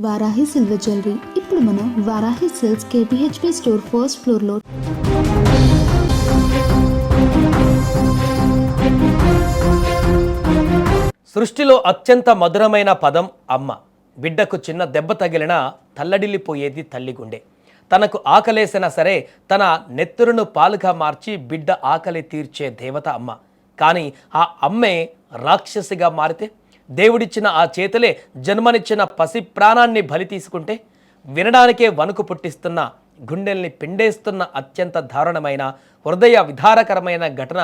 Varahi silver jewellery ఇప్పుడు మనం Varahi silks KPHP store first ఫ్లోర్లో. సృష్టిలో అత్యంత మధురమైన పదం అమ్మ. బిడ్డకు చిన్న దెబ్బ తగిలినా తల్లడిల్లిపోయేది తల్లి గుండె. తనకు ఆకలేసినా సరే తన నెత్తురును పాలుగా మార్చి బిడ్డ ఆకలి తీర్చే దేవత అమ్మ. కానీ ఆ అమ్మే రాక్షసిగా మారితే, దేవుడిచ్చిన ఆ చేతులే జన్మనిచ్చిన పసి ప్రాణాన్ని బలి తీసుకుంటే, వినడానికే వణుకు పుట్టిస్తున్న, గుండెల్ని పిండేస్తున్న అత్యంత దారుణమైన, హృదయ విదారకరమైన ఘటన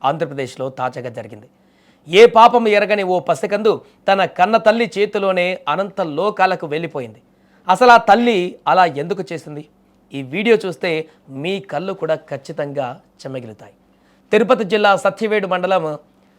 ఆంధ్రప్రదేశ్లో తాజాగా జరిగింది. ఏ పాపం ఎరగని ఓ పసికందు తన కన్న తల్లి చేతిలోనే అనంత లోకాలకు వెళ్ళిపోయింది. అసలు ఆ తల్లి అలా ఎందుకు చేసింది? ఈ వీడియో చూస్తే మీ కళ్ళు కూడా ఖచ్చితంగా చెమ్మగిలుతాయి. తిరుపతి జిల్లా సత్యవేడు మండలం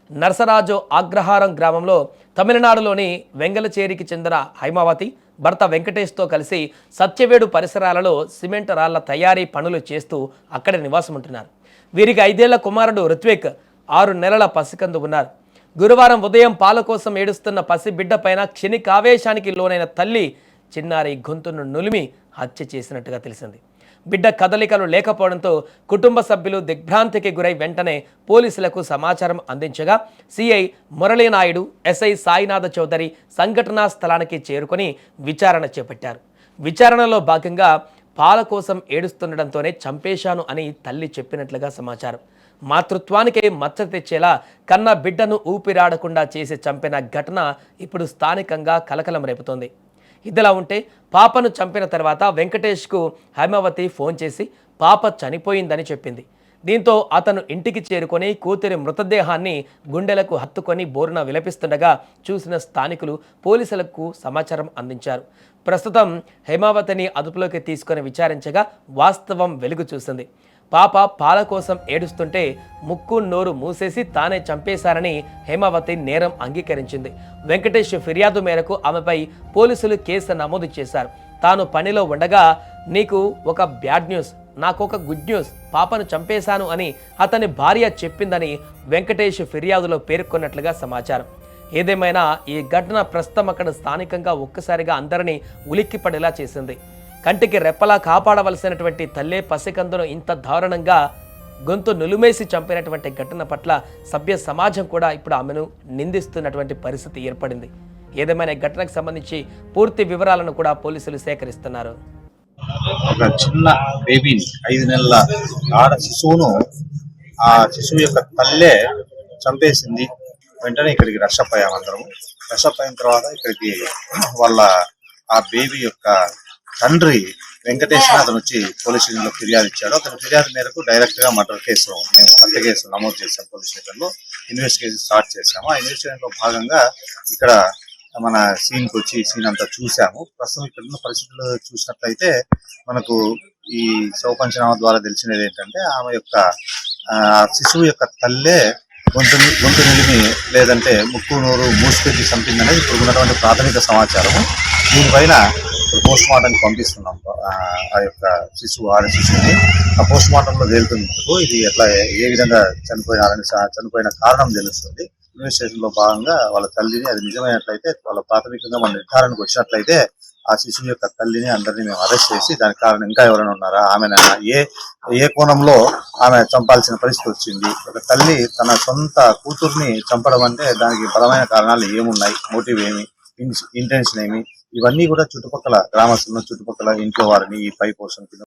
నరసరాజు అగ్రహారం గ్రామంలో తమిళనాడులోని వెంగళచేరికి చెందిన హైమావతి భర్త వెంకటేష్తో కలిసి సత్యవేడు పరిసరాలలో సిమెంట్ రాళ్ల తయారీ పనులు చేస్తూ అక్కడే నివాసం ఉంటున్నారు. వీరికి 5 ఏళ్ల కుమారుడు రుత్విక్, 6 నెలల పసికందు ఉన్నారు. గురువారం ఉదయం పాల కోసం ఏడుస్తున్న పసి బిడ్డ పైన క్షణికావేశానికి లోనైన తల్లి చిన్నారి గొంతును నులిమి హత్య చేసినట్టుగా తెలిసింది. బిడ్డ కదలికలు లేకపోవడంతో కుటుంబ సభ్యులు దిగ్భ్రాంతికి గురై వెంటనే పోలీసులకు సమాచారం అందించగా సిఐ మురళీనాయుడు, ఎస్ఐ సాయినాథ చౌదరి సంఘటనా స్థలానికి చేరుకొని విచారణ చేపట్టారు. విచారణలో భాగంగా పాల కోసం ఏడుస్తుండడంతోనే చంపేశాను అని తల్లి చెప్పినట్లుగా సమాచారం. మాతృత్వానికే మచ్చ తెచ్చేలా కన్న బిడ్డను ఊపిరాడకుండా చేసి చంపిన ఘటన ఇప్పుడు స్థానికంగా కలకలం రేపుతోంది. ఇదిలా ఉంటే పాపను చంపిన తర్వాత వెంకటేష్కు హైమావతి ఫోన్ చేసి పాప చనిపోయిందని చెప్పింది. దీంతో అతను ఇంటికి చేరుకొని కూతురి మృతదేహాన్ని గుండెలకు హత్తుకొని బోరున విలపిస్తుండగా చూసిన స్థానికులు పోలీసులకు సమాచారం అందించారు. ప్రస్తుతం హైమావతిని అదుపులోకి తీసుకొని విచారించగా వాస్తవం వెలుగు చూసింది. పాప పాల కోసం ఏడుస్తుంటే ముక్కు నోరు మూసేసి తానే చంపేశారని హేమావతి నేరం అంగీకరించింది. వెంకటేష్ ఫిర్యాదు మేరకు ఆమెపై పోలీసులు కేసు నమోదు చేశారు. తాను పనిలో ఉండగా నీకు ఒక బ్యాడ్ న్యూస్, నాకు ఒక గుడ్ న్యూస్, పాపను చంపేశాను అని అతని భార్య చెప్పిందని వెంకటేష్ ఫిర్యాదులో పేర్కొన్నట్లుగా సమాచారం. ఏదేమైనా ఈ ఘటన ప్రస్తుతం అక్కడ స్థానికంగా ఒక్కసారిగా అందరినీ ఉలిక్కిపడేలా చేసింది. కంటికి రెప్పలా కాపాడవలసినటువంటి తల్లే పసికందును ఇంత దారుణంగా గొంతు నులిమేసి చంపినటువంటి ఘటన పట్ల సభ్య సమాజం కూడా ఇప్పుడు ఆమెను నిందిస్తున్నటువంటి పరిస్థితి ఏర్పడింది. ఏదేమైనా ఈ ఘటనకు సంబంధించి పూర్తి వివరాలను కూడా పోలీసులు సేకరిస్తున్నారు. ఒక చిన్న బేబీని 5 నెలల ఆడ శిశువును ఆ శిశువు యొక్క తల్లే చంపేసింది. వెంటనే ఇక్కడికి రష్ అయ్యాం అందరం. రష్ అయిన తర్వాత ఇక్కడికి వాళ్ళ ఆ బేబీ యొక్క తండ్రి వెంకటేష్ అతను వచ్చి పోలీస్ స్టేషన్ లో ఫిర్యాదు ఇచ్చాడు. అతని ఫిర్యాదు మేరకు డైరెక్ట్ గా మర్డర్ కేసు మేము హత్య కేసు నమోదు చేసాం. పోలీస్ స్టేషన్ లో ఇన్వెస్టిగేషన్ స్టార్ట్ చేసాము. ఆ ఇన్వెస్టిగేషన్ లో భాగంగా ఇక్కడ మన సీన్ కి వచ్చి సీన్ అంతా చూసాము. ప్రస్తుతం ఇక్కడ ఉన్న పరిస్థితులు చూసినట్లయితే మనకు ఈ శవ పంచనామా ద్వారా తెలిసినది ఏంటంటే ఆమె యొక్క శిశువు యొక్క తల్లే గొంతు నిలిమి లేదంటే ముక్కు నోరు మూసిపెట్టి చంపిందనేది ఇప్పుడు ఉన్నటువంటి ప్రాథమిక సమాచారము. దీనిపైన పోస్ట్ మార్టంకి పంపిస్తున్నాం. ఆ యొక్క ఆడ శిశువుని ఆ పోస్ట్ మార్టంలో తేలుతుంది. ఇది ఎట్లా ఏ విధంగా చనిపోయిన కారణం తెలుస్తుంది. ఇన్వెస్టిగేషన్ లో భాగంగా వాళ్ళ తల్లిని, అది నిజమైనట్లయితే వాళ్ళ ప్రాథమికంగా మన నిర్ధారణకు వచ్చినట్లయితే ఆ శిశువు యొక్క తల్లిని అందరినీ మేము అరెస్ట్ చేసి దానికి కారణం ఇంకా ఎవరైనా ఉన్నారా, ఆమె ఏ కోణంలో ఆమె చంపాల్సిన పరిస్థితి వచ్చింది, ఒక తల్లి తన సొంత కూతుర్ని చంపడం అంటే దానికి బలమైన కారణాలు ఏమున్నాయి, మోటివ్ ఏమి, ఇంటెన్షన్ ఏమి, ఇవన్నీ కూడా చుట్టుపక్కల గ్రామస్తులను, చుట్టుపక్కల ఇంట్లో వారిని ఈ పై పోర్షన్ కింద